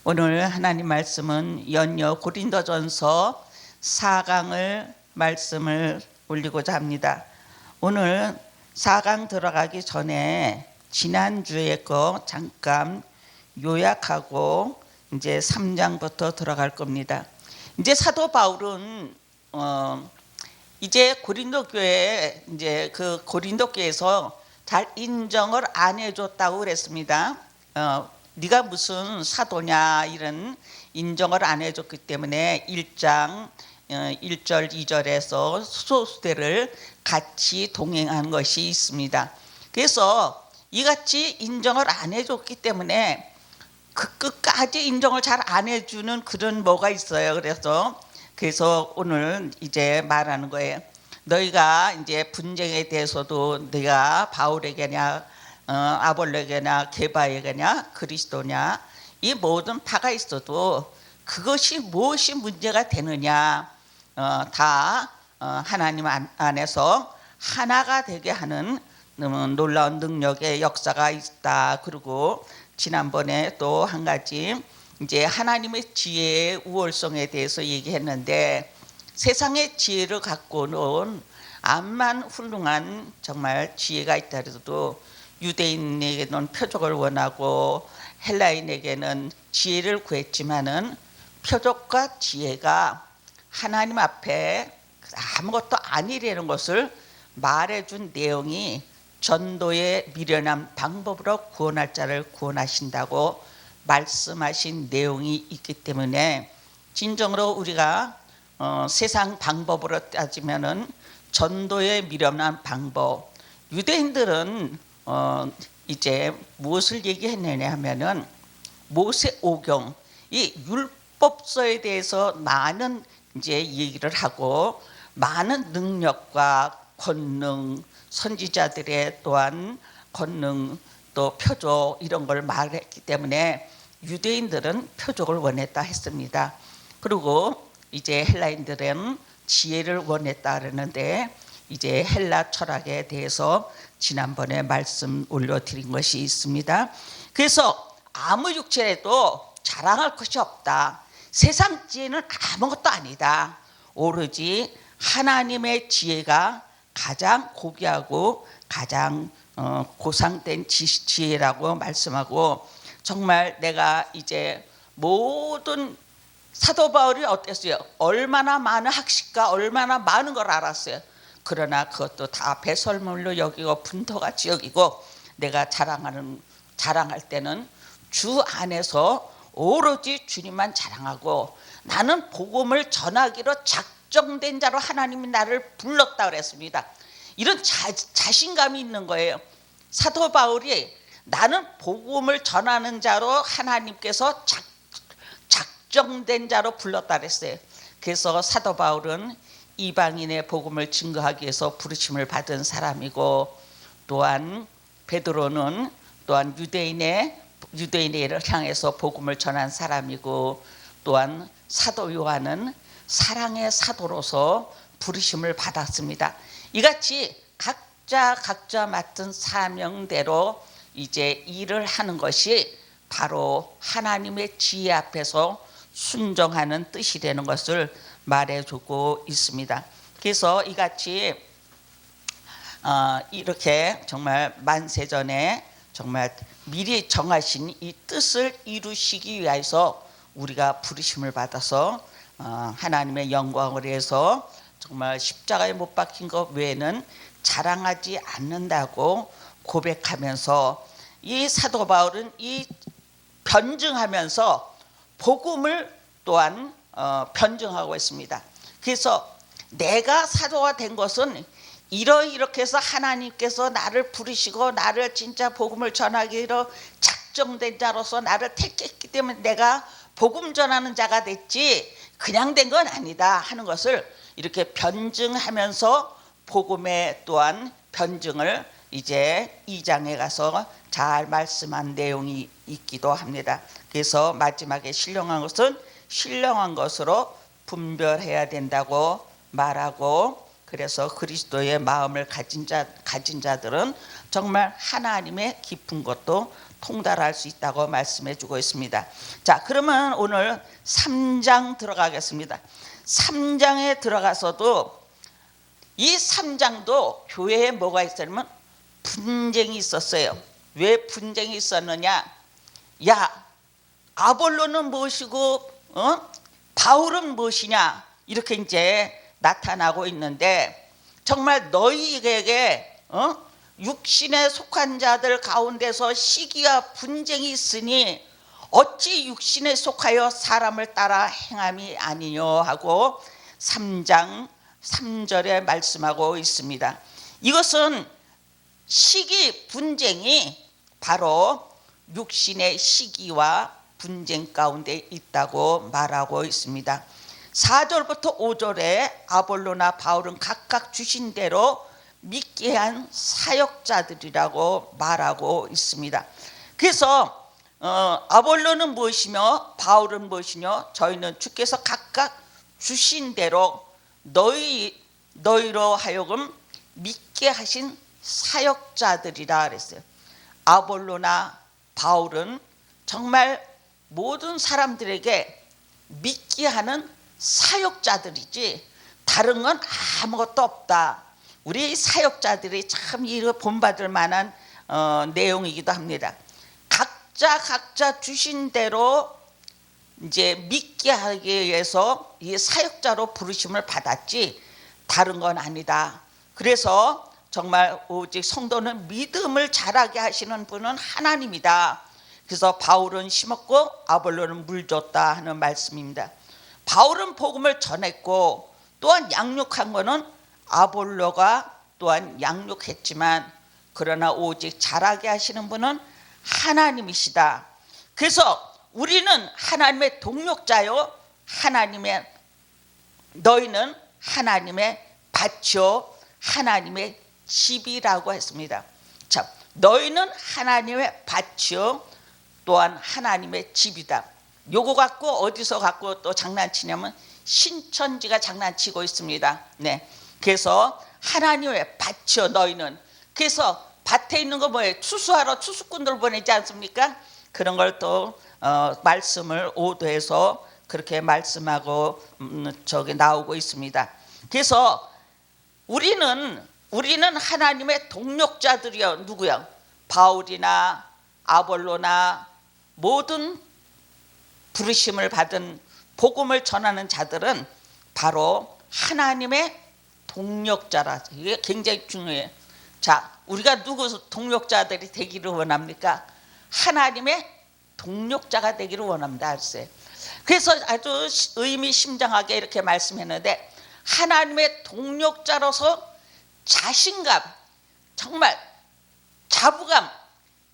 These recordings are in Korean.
오늘 하나님 말씀은 연여 고린도전서 4강을 말씀을 올리고자 합니다. 오늘 4강 들어가기 전에 지난주에 거 잠깐 요약하고 이제 3장부터 들어갈 겁니다. 이제 사도 바울은 이제 고린도 교회 이제 그 고린도 교회에서 잘 인정을 안 해줬다고 그랬습니다. 네가 무슨 사도냐 이런 인정을 안 해줬기 때문에 1장 1절 2절에서 수소수대를 같이 동행한 것이 있습니다. 그래서 이같이 인정을 안 해줬기 때문에 그 끝까지 인정을 잘 안 해주는 그런 뭐가 있어요. 그래서 오늘 이제 말하는 거예요. 너희가 이제 분쟁에 대해서도 네가 바울에게냐 아볼로에게냐 게바에게냐 그리스도냐 이 모든 파가 있어도 그것이 무엇이 문제가 되느냐 다 하나님 안에서 하나가 되게 하는 놀라운 능력의 역사가 있다. 그리고 지난번에 또 한 가지 이제 하나님의 지혜의 우월성에 대해서 얘기했는데 세상의 지혜를 갖고는 암만 훌륭한 정말 지혜가 있다 해도 유대인에게는 표적을 원하고 헬라인에게는 지혜를 구했지만은 표적과 지혜가 하나님 앞에 아무것도 아니라는 것을 말해준 내용이 전도의 미련한 방법으로 구원할 자를 구원하신다고 말씀하신 내용이 있기 때문에 진정으로 우리가 세상 방법으로 따지면은 전도의 미련한 방법, 유대인들은 이제 무엇을 얘기했느냐 하면은 모세오경 이 율법서에 대해서 많은 이제 얘기를 하고 많은 능력과 권능, 선지자들의 또한 권능 또 표적 이런 걸 말했기 때문에 유대인들은 표적을 원했다 했습니다. 그리고 이제 헬라인들은 지혜를 원했다 그러는데 이제 헬라 철학에 대해서 지난번에 말씀 올려드린 것이 있습니다. 그래서 아무 육체에도 자랑할 것이 없다. 세상 지혜는 아무것도 아니다. 오로지 하나님의 지혜가 가장 고귀하고 가장 고상된 지혜라고 말씀하고 정말 내가 이제 모든 사도 바울이 어땠어요? 얼마나 많은 학식과 얼마나 많은 걸 알았어요. 그러나 그것도 다 배설물로 여기고 분토같이 여기고 내가 자랑할 때는 주 안에서 오로지 주님만 자랑하고 나는 복음을 전하기로 작정된 자로 하나님이 나를 불렀다 그랬습니다. 이런 자신감이 있는 거예요. 사도 바울이 나는 복음을 전하는 자로 하나님께서 작정된 자로 불렀다 그랬어요. 그래서 사도 바울은 이방인의 복음을 증거하기 위해서 부르심을 받은 사람이고 또한 베드로는 또한 유대인을 향해서 복음을 전한 사람이고 또한 사도 요한은 사랑의 사도로서 부르심을 받았습니다. 이같이 각자 맡은 사명대로 이제 일을 하는 것이 바로 하나님의 지혜 앞에서 순종하는 뜻이 되는 것을 말해주고 있습니다. 그래서 이같이 이렇게 정말 만세전에 정말 미리 정하신 이 뜻을 이루시기 위해서 우리가 부르심을 받아서 하나님의 영광을 위해서 정말 십자가에 못 박힌 것 외에는 자랑하지 않는다고 고백하면서 이 사도 바울은 이 변증하면서 복음을 또한 변증하고 있습니다. 그래서 내가 사도가 된 것은 이렇게 해서 하나님께서 나를 부르시고 나를 진짜 복음을 전하기로 작정된 자로서 나를 택했기 때문에 내가 복음 전하는 자가 됐지 그냥 된 건 아니다 하는 것을 이렇게 변증하면서 복음의 또한 변증을 이제 2장에 가서 잘 말씀한 내용이 있기도 합니다. 그래서 마지막에 신령한 것으로 분별해야 된다고 말하고 그래서 그리스도의 마음을 가진 자들은 정말 하나님의 깊은 것도 통달할 수 있다고 말씀해 주고 있습니다. 자, 그러면 오늘 3장 들어가겠습니다. 3장에 들어가서도 이 3장도 교회에 뭐가 있었냐면 분쟁이 있었어요. 왜 분쟁이 있었느냐? 야, 아볼로는 무엇이고 바울은 무엇이냐? 이렇게 이제 나타나고 있는데, 정말 너희에게 육신에 속한 자들 가운데서 시기와 분쟁이 있으니 어찌 육신에 속하여 사람을 따라 행함이 아니뇨 하고 3장 3절에 말씀하고 있습니다. 이것은 시기 분쟁이 바로 육신의 시기와 분쟁 가운데 있다고 말하고 있습니다. 4절부터 5절에 아볼로나 바울은 각각 주신 대로 믿게 한 사역자들이라고 말하고 있습니다. 그래서 아볼로는 무엇이며 바울은 무엇이며 저희는 주께서 각각 주신 대로 너희로 하여금 믿게 하신 사역자들이라 그랬어요. 아볼로나 바울은 정말 모든 사람들에게 믿게 하는 사역자들이지 다른 건 아무것도 없다. 우리 사역자들이 참 이거 본받을 만한 내용이기도 합니다. 각자 주신 대로 이제 믿게 하기 위해서 이 사역자로 부르심을 받았지 다른 건 아니다. 그래서 정말 오직 성도는 믿음을 자라게 하시는 분은 하나님이다. 그래서 바울은 심었고 아볼로는 물 줬다 하는 말씀입니다. 바울은 복음을 전했고 또한 양육한 것은 아볼로가 또한 양육했지만, 그러나 오직 자라게 하시는 분은 하나님이시다. 그래서 우리는 하나님의 동력자요, 너희는 하나님의 밭이요 하나님의 집이라고 했습니다. 자, 너희는 하나님의 밭이요 또한 하나님의 집이다. 요거 갖고 어디서 갖고 또 장난치냐면 신천지가 장난치고 있습니다. 네, 그래서 하나님의 밭이요 너희는. 그래서 밭에 있는 거 뭐예요? 추수하러 추수꾼들 보내지 않습니까? 그런 걸 또 말씀을 오도해서 그렇게 말씀하고 저기 나오고 있습니다. 그래서 우리는 하나님의 동력자들이요. 누구요? 바울이나 아볼로나 모든 부르심을 받은 복음을 전하는 자들은 바로 하나님의 동력자라. 이게 굉장히 중요해요. 자, 우리가 누구 동력자들이 되기를 원합니까? 하나님의 동력자가 되기를 원합니다. 글쎄. 그래서 아주 의미심장하게 이렇게 말씀했는데, 하나님의 동력자로서 자신감, 정말 자부감,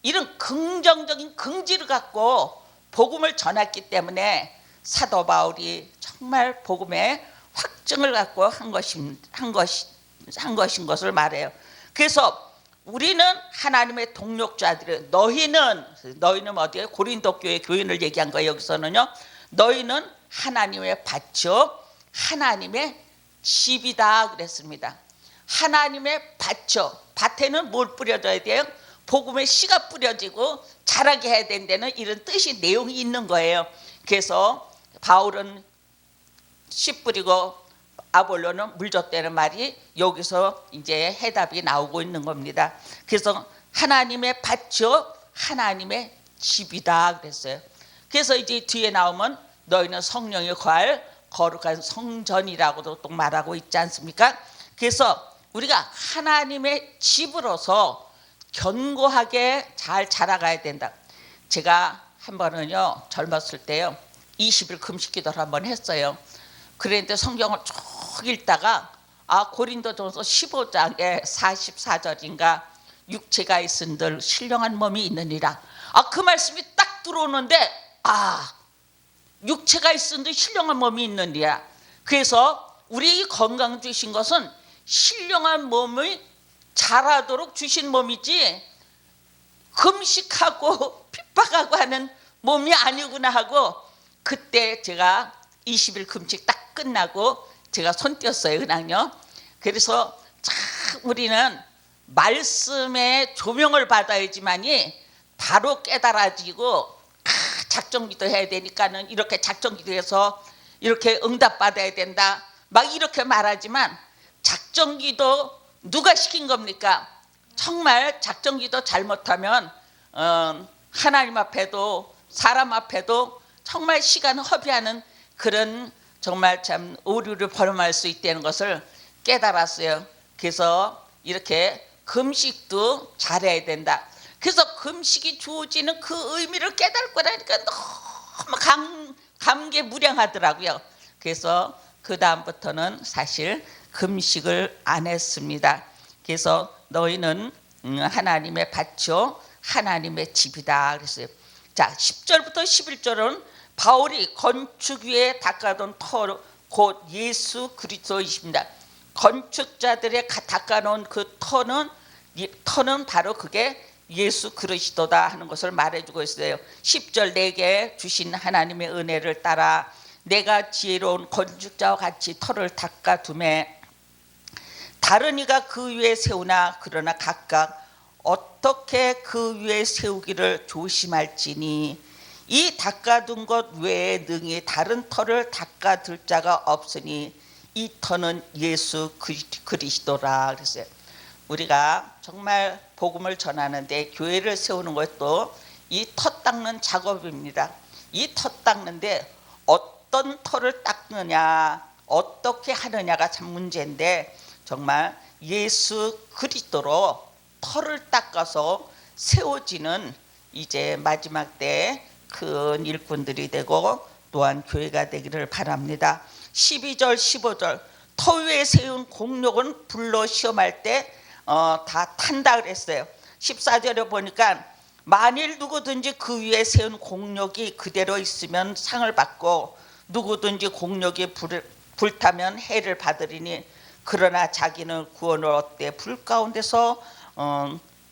이런 긍정적인 긍지를 갖고 복음을 전했기 때문에 사도 바울이 정말 복음의 확증을 갖고 한 것인 것을 말해요. 그래서 우리는 하나님의 동력자들이, 너희는 어디에 고린도 교회 교인을 얘기한 거예요. 여기서는요, 너희는 하나님의 밭이요 하나님의 집이다 그랬습니다. 하나님의 밭이요, 밭에는 뭘 뿌려줘야 돼요? 복음의 씨가 뿌려지고 자라게 해야 된다는 이런 뜻이 내용이 있는 거예요. 그래서 바울은 씨 뿌리고 아볼로는 물 줬다는 말이 여기서 이제 해답이 나오고 있는 겁니다. 그래서 하나님의 밭이요 하나님의 집이다 그랬어요. 그래서 이제 뒤에 나오면 너희는 성령의 거할 거룩한 성전이라고도 또 말하고 있지 않습니까? 그래서 우리가 하나님의 집으로서 견고하게 잘 자라가야 된다. 제가 한 번은요, 젊었을 때요 20일 금식 기도를 한번 했어요. 그랬는데 성경을 쭉 읽다가 고린도전서 15장에 44절인가 육체가 있은들 신령한 몸이 있느니라. 그 말씀이 딱 들어오는데 육체가 있은들 신령한 몸이 있느니라. 그래서 우리 건강 주신 것은 신령한 몸을 자라도록 주신 몸이지 금식하고 핍박하고 하는 몸이 아니구나 하고, 그때 제가 20일 금식 딱 끝나고 제가 손 띄었어요, 그냥요. 그래서 참 우리는 말씀의 조명을 받아야지만이 바로 깨달아지고 작정기도 해야 되니까는 이렇게 작정기도해서 이렇게 응답받아야 된다 막 이렇게 말하지만 작정기도 누가 시킨 겁니까? 정말 작정기도 잘못하면 하나님 앞에도 사람 앞에도 정말 시간 허비하는 그런 정말 참 오류를 범할 수 있다는 것을 깨달았어요. 그래서 이렇게 금식도 잘해야 된다. 그래서 금식이 주어지는 그 의미를 깨달을 거라니까 너무 감개무량하더라고요. 그래서 그 다음부터는 사실 금식을 안 했습니다. 그래서 너희는 하나님의 밭이요 하나님의 집이다 그랬어요. 자, 10절부터 11절은 바울이 건축 위에 닦아둔 터 곧 예수 그리스도이십니다. 건축자들의 닦아놓은 그 터는 바로 그게 예수 그리스도다 하는 것을 말해주고 있어요. 10절 내게 주신 하나님의 은혜를 따라 내가 지혜로운 건축자와 같이 터를 닦아두매 다른 이가 그 위에 세우나 그러나 각각 어떻게 그 위에 세우기를 조심할지니 이 닦아둔 것 외에 능히 다른 터를 닦아둘 자가 없으니 이 터는 예수 그리스도라 그랬어요. 우리가 정말 복음을 전하는데 교회를 세우는 것도 이 터 닦는 작업입니다. 이 터 닦는데 어떤 터를 닦느냐 어떻게 하느냐가 참 문제인데 정말 예수 그리스도로 터를 닦아서 세워지는 이제 마지막 때 큰 일꾼들이 되고 또한 교회가 되기를 바랍니다. 12절 15절 터 위에 세운 공력은 불로 시험할 때 다 탄다 그랬어요. 14절에 보니까 만일 누구든지 그 위에 세운 공력이 그대로 있으면 상을 받고 누구든지 공력이 불타면 해를 받으리니 그러나 자기는 구원을 얻되 불 가운데서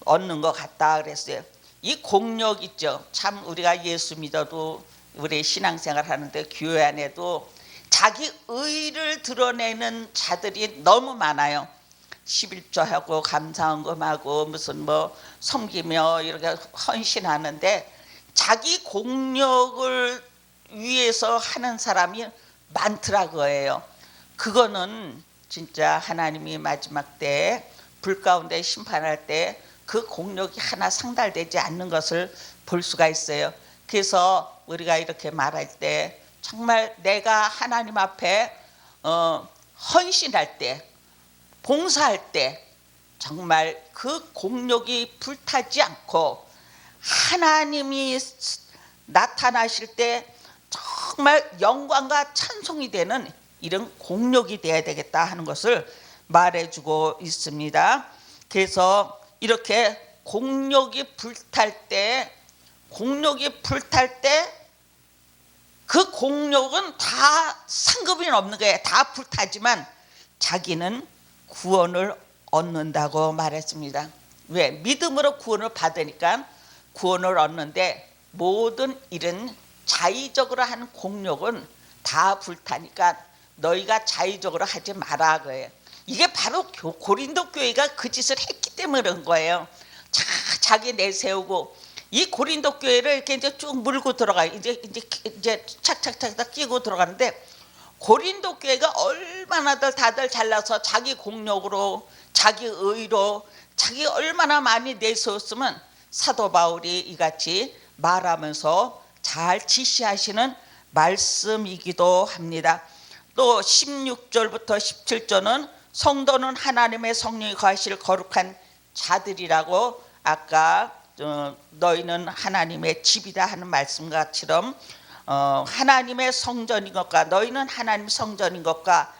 얻는 것 같다 그랬어요. 이 공력 있죠. 참 우리가 예수 믿어도 우리 신앙생활 하는데 교회 안에도 자기 의를 드러내는 자들이 너무 많아요. 11조하고 감사헌금하고 무슨 뭐 섬기며 이렇게 헌신하는데 자기 공력을 위해서 하는 사람이 많더라고요. 그거는 진짜 하나님이 마지막 때 불 가운데 심판할 때 그 공력이 하나 상달되지 않는 것을 볼 수가 있어요. 그래서 우리가 이렇게 말할 때 정말 내가 하나님 앞에 헌신할 때 봉사할 때 정말 그 공력이 불타지 않고 하나님이 나타나실 때 정말 영광과 찬송이 되는 이런 공력이 돼야 되겠다 하는 것을 말해주고 있습니다. 그래서 이렇게 공력이 불탈 때 그 공력은 다 상급이 없는 거예요. 다 불타지만 자기는 구원을 얻는다고 말했습니다. 왜? 믿음으로 구원을 받으니까 구원을 얻는데 모든 일은 자의적으로 하는 공력은 다 불타니까 너희가 자의적으로 하지 마라 거예요. 이게 바로 고린도 교회가 그 짓을 했기 때문에 그런 거예요. 자기 내세우고 이 고린도 교회를 이렇게 이제 쭉 물고 들어가요. 이제 착착착 끼고 들어가는데 고린도 교회가 얼마나 다들 잘나서 자기 공력으로 자기 의로 자기 얼마나 많이 내세웠으면 사도 바울이 이같이 말하면서 잘 지시하시는 말씀이기도 합니다. 또 16절부터 17절은 성도는 하나님의 성령이 거하실 거룩한 자들이라고 아까 너희는 하나님의 집이다 하는 말씀과처럼 하나님의 성전인 것과 너희는 하나님의 성전인 것과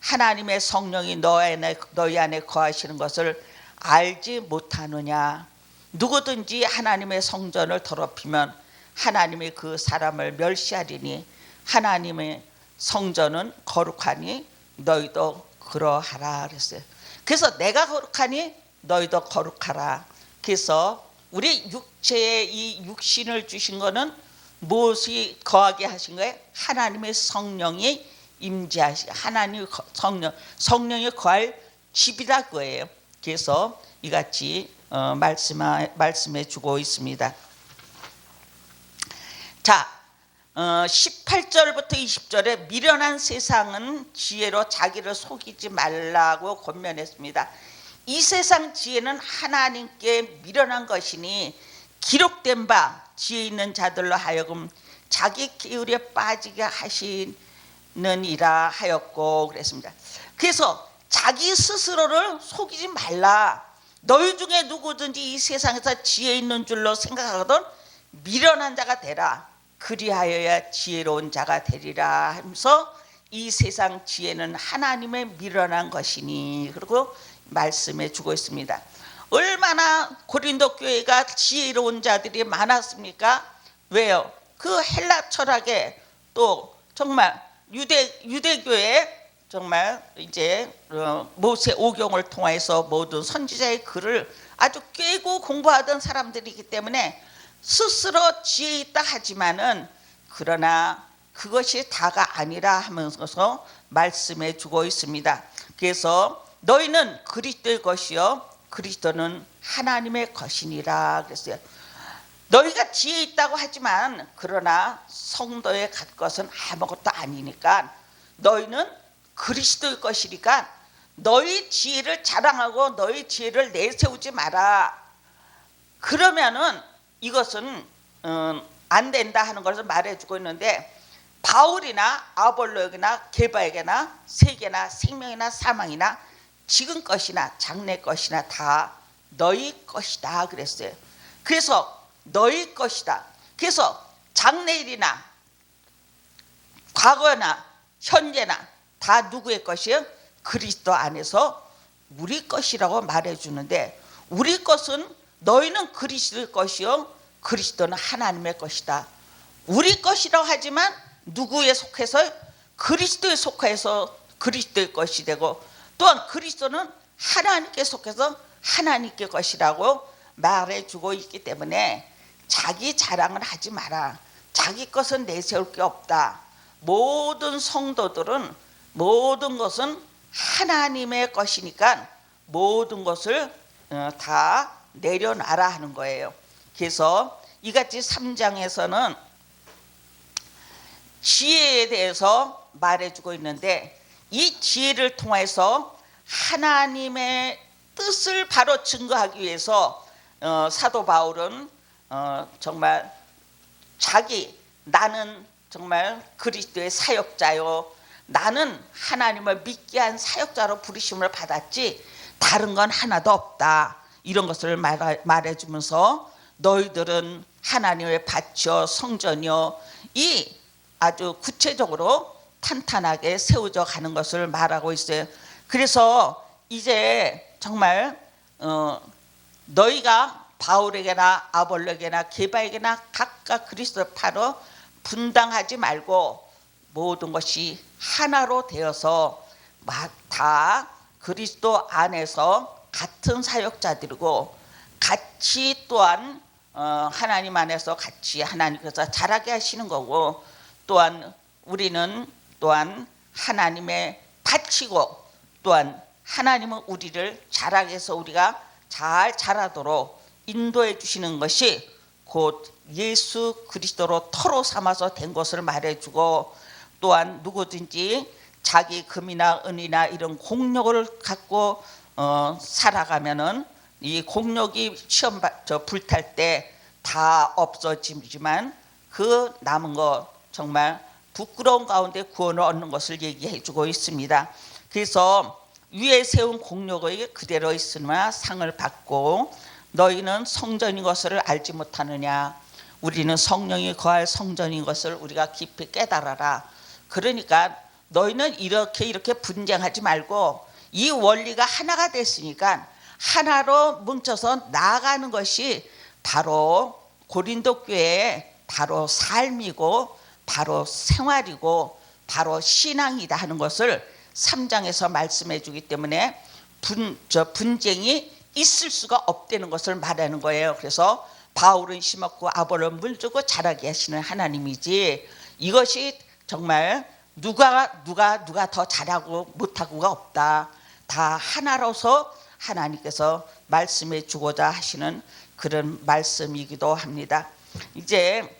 하나님의 성령이 너희 안에 거하시는 것을 알지 못하느냐. 누구든지 하나님의 성전을 더럽히면 하나님이 그 사람을 멸시하리니 하나님의 성전은 거룩하니 너희도 그러하라 그랬어요. 그래서 내가 거룩하니 너희도 거룩하라. 그래서 우리 육체에 이 육신을 주신 거는 무엇이 거하게 하신 거예요? 하나님의 성령이 임재하시 하나님 성령이 거할 집이라 그거예요. 그래서 이같이 말씀해 주고 있습니다. 자, 18절부터 20절에 미련한 세상은 지혜로 자기를 속이지 말라고 권면했습니다. 이 세상 지혜는 하나님께 미련한 것이니 기록된 바 지혜 있는 자들로 하여금 자기 기울에 빠지게 하시느니라 하였고 그랬습니다. 그래서 자기 스스로를 속이지 말라. 너희 중에 누구든지 이 세상에서 지혜 있는 줄로 생각하거든 미련한 자가 되라. 그리하여야 지혜로운 자가 되리라 하면서 이 세상 지혜는 하나님의 미련한 것이니 그리고 말씀해 주고 있습니다. 얼마나 고린도 교회가 지혜로운 자들이 많았습니까? 왜요? 그 헬라 철학에 또 정말 유대교회 정말 이제 모세 오경을 통해서 모든 선지자의 글을 아주 꿰고 공부하던 사람들이기 때문에 스스로 지혜 있다 하지만은 그러나 그것이 다가 아니라 하면서 말씀해 주고 있습니다. 그래서 너희는 그리스도의 것이요 그리스도는 하나님의 것이니라 그랬어요. 너희가 지혜 있다고 하지만 그러나 성도에 갈 것은 아무것도 아니니까 너희는 그리스도의 것이니까 너희 지혜를 자랑하고 너희 지혜를 내세우지 마라. 그러면은 이것은 안 된다 하는 것을 말해주고 있는데 바울이나 아볼로에게나 게바에게나 세계나 생명이나 사망이나 지금 것이나 장래 것이나 다 너희 것이다 그랬어요. 그래서 너희 것이다. 그래서 장래일이나 과거나 현재나 다 누구의 것이에요? 그리스도 안에서 우리 것이라고 말해주는데 우리 것은 너희는 그리스도의 것이요 그리스도는 하나님의 것이다. 우리 것이라고 하지만 누구에 속해서? 그리스도에 속해서 그리스도의 것이 되고 또한 그리스도는 하나님께 속해서 하나님께 것이라고 말해주고 있기 때문에 자기 자랑을 하지 마라. 자기 것은 내세울 게 없다. 모든 성도들은 모든 것은 하나님의 것이니까 모든 것을 다 내려놔라 하는 거예요. 그래서 이같이 3장에서는 지혜에 대해서 말해주고 있는데 이 지혜를 통해서 하나님의 뜻을 바로 증거하기 위해서 사도 바울은 정말 나는 정말 그리스도의 사역자요 나는 하나님을 믿게 한 사역자로 부르심을 받았지 다른 건 하나도 없다. 이런 것을 말해주면서 너희들은 하나님의 밭이요 성전이요 이 아주 구체적으로 탄탄하게 세워져 가는 것을 말하고 있어요. 그래서 이제 정말 너희가 바울에게나 아볼로에게나 게바에게나 각각 그리스도를 파로 분당하지 말고 모든 것이 하나로 되어서 다 그리스도 안에서 같은 사역자들이고 같이 또한 하나님 안에서 같이 하나님께서 자라게 하시는 거고 또한 우리는 또한 하나님의 밭이고 또한 하나님은 우리를 자라게 해서 우리가 잘 자라도록 인도해 주시는 것이 곧 예수 그리스도로 터로 삼아서 된 것을 말해주고 또한 누구든지 자기 금이나 은이나 이런 공력을 갖고 살아가면은 이 공력이 시험 불탈 때 다 없어지지만 그 남은 거 정말 부끄러운 가운데 구원을 얻는 것을 얘기해 주고 있습니다. 그래서 위에 세운 공력의 그대로 있으나 상을 받고 너희는 성전인 것을 알지 못하느냐. 우리는 성령이 거할 성전인 것을 우리가 깊이 깨달아라. 그러니까 너희는 이렇게 분쟁하지 말고 이 원리가 하나가 됐으니까 하나로 뭉쳐서 나아가는 것이 바로 고린도 교회의 바로 삶이고 바로 생활이고 바로 신앙이다 하는 것을 3장에서 말씀해 주기 때문에 분쟁이 있을 수가 없다는 것을 말하는 거예요. 그래서 바울은 심었고 아볼로는 물주고 자라게 하시는 하나님이지 이것이 정말 누가 더 잘하고 못하고가 없다. 다 하나로서 하나님께서 말씀해 주고자 하시는 그런 말씀이기도 합니다. 이제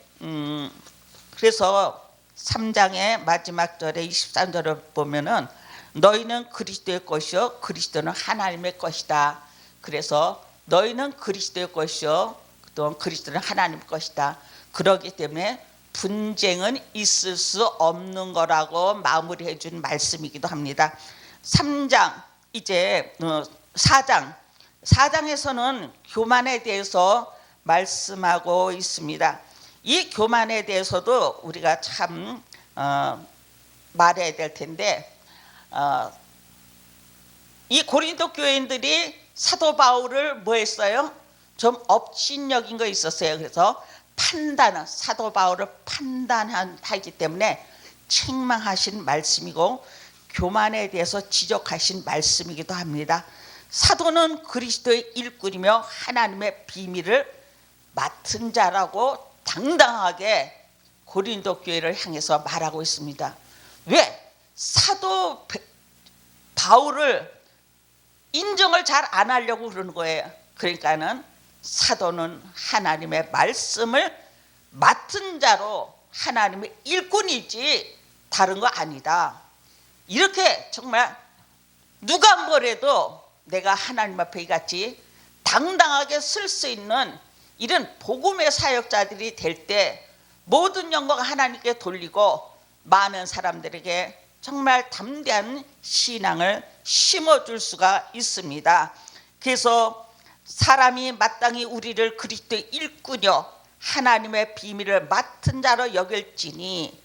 그래서 3장의 마지막 절에 23절을 보면은 너희는 그리스도의 것이요 그리스도는 하나님의 것이다. 그래서 너희는 그리스도의 것이요 또 그리스도는 하나님의 것이다. 그렇기 때문에 분쟁은 있을 수 없는 거라고 마무리해 준 말씀이기도 합니다. 3장 이제 4장에서는 교만에 대해서 말씀하고 있습니다. 이 교만에 대해서도 우리가 참 말해야 될 텐데 이 고린도 교인들이 사도 바울을 뭐 했어요? 좀 업신여긴 거 있었어요. 그래서 사도 바울을 판단하기 때문에 책망하신 말씀이고 교만에 대해서 지적하신 말씀이기도 합니다. 사도는 그리스도의 일꾼이며 하나님의 비밀을 맡은 자라고 당당하게 고린도 교회를 향해서 말하고 있습니다. 왜? 사도 바울을 인정을 잘 안 하려고 그러는 거예요. 그러니까는 사도는 하나님의 말씀을 맡은 자로 하나님의 일꾼이지 다른 거 아니다. 이렇게 정말 누가 뭐래도 내가 하나님 앞에 같이 당당하게 쓸 수 있는 이런 복음의 사역자들이 될 때 모든 영광을 하나님께 돌리고 많은 사람들에게 정말 담대한 신앙을 심어줄 수가 있습니다. 그래서 사람이 마땅히 우리를 그리스도의 일꾼이요 하나님의 비밀을 맡은 자로 여길지니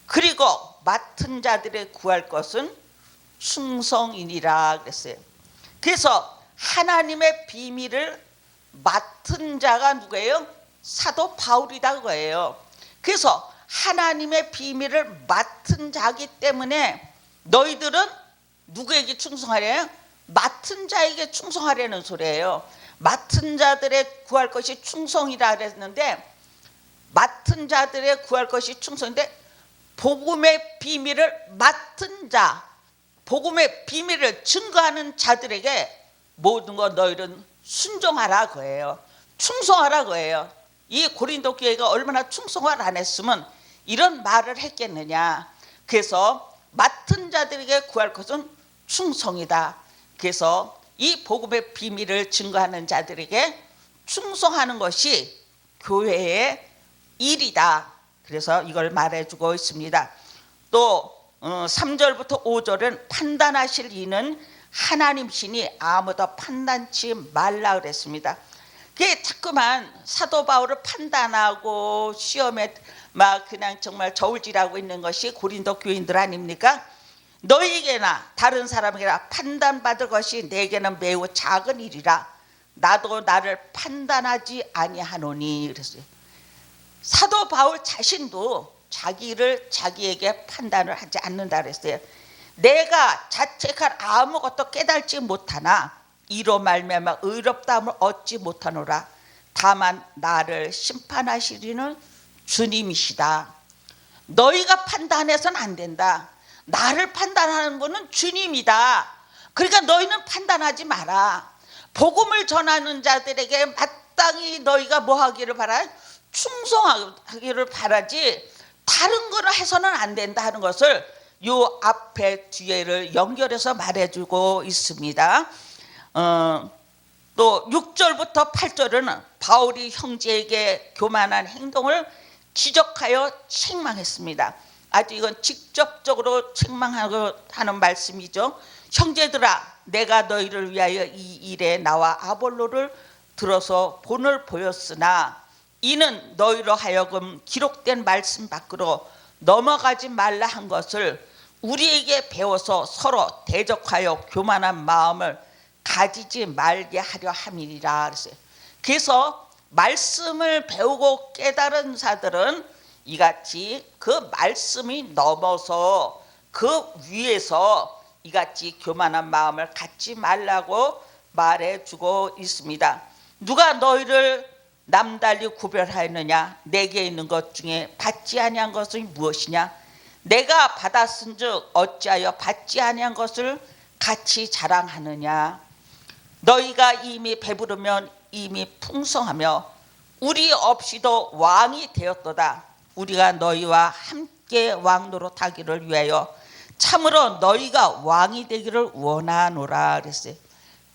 그리고 맡은 자들의 구할 것은 충성이니라 그랬어요. 그래서 하나님의 비밀을 맡은 자가 누구예요? 사도 바울이다 그거예요. 그래서 하나님의 비밀을 맡은 자기 때문에 너희들은 누구에게 충성하래요? 맡은 자에게 충성하려는 소리예요. 맡은 자들의 구할 것이 충성이라 그랬는데 맡은 자들의 구할 것이 충성인데 복음의 비밀을 맡은 자, 복음의 비밀을 증거하는 자들에게 모든 것 너희는 순종하라 그거예요. 충성하라 그거예요. 이 고린도 교회가 얼마나 충성을 안 했으면 이런 말을 했겠느냐. 그래서 맡은 자들에게 구할 것은 충성이다. 그래서 이 복음의 비밀을 증거하는 자들에게 충성하는 것이 교회의 일이다. 그래서 이걸 말해주고 있습니다. 또 3절부터 5절은 판단하실 이는 하나님이시니 아무도 판단치 말라 그랬습니다. 그게 자꾸만 사도 바울을 판단하고 시험에 막 그냥 정말 저울질하고 있는 것이 고린도 교인들 아닙니까? 너희에게나 다른 사람에게나 판단받을 것이 내게는 매우 작은 일이라 나도 나를 판단하지 아니하노니 그랬어요. 사도 바울 자신도 자기를 자기에게 판단을 하지 않는다 그랬어요. 내가 자책할 아무것도 깨달지 못하나 이로 말미암아 의롭다함을 얻지 못하노라. 다만 나를 심판하시리는 주님이시다. 너희가 판단해서는 안 된다. 나를 판단하는 분은 주님이다. 그러니까 너희는 판단하지 마라. 복음을 전하는 자들에게 마땅히 너희가 뭐 하기를 바라? 충성하기를 바라지 다른 거를 해서는 안 된다 하는 것을 요 앞에 뒤에를 연결해서 말해주고 있습니다. 또 6절부터 8절은 바울이 형제에게 교만한 행동을 지적하여 책망했습니다. 아주 이건 직접적으로 책망하는 말씀이죠. 형제들아 내가 너희를 위하여 이 일에 나와 아볼로를 들어서 본을 보였으나 이는 너희로 하여금 기록된 말씀 밖으로 넘어가지 말라 한 것을 우리에게 배워서 서로 대적하여 교만한 마음을 가지지 말게 하려 함이니라 그랬어요. 그래서 말씀을 배우고 깨달은 자들은 이같이 그 말씀이 넘어서 그 위에서 이같이 교만한 마음을 갖지 말라고 말해주고 있습니다. 누가 너희를 남달리 구별하였느냐? 내게 있는 것 중에 받지 아니한 것은 무엇이냐? 내가 받았은즉 어찌하여 받지 아니한 것을 같이 자랑하느냐? 너희가 이미 배부르면 이미 풍성하며 우리 없이도 왕이 되었도다. 우리가 너희와 함께 왕노릇하기를 위하여 참으로 너희가 왕이 되기를 원하노라 그랬어요.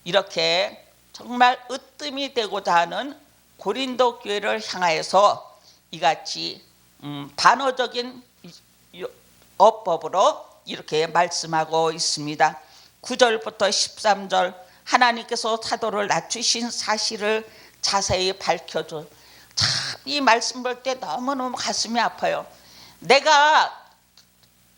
이렇게 정말 으뜸이 되고자 하는 고린도 교회를 향하여서 이같이 반어적인 어법으로 이렇게 말씀하고 있습니다. 9절부터 13절 하나님께서 사도를 낮추신 사실을 자세히 밝혀줘. 참 이 말씀 볼 때 너무너무 가슴이 아파요. 내가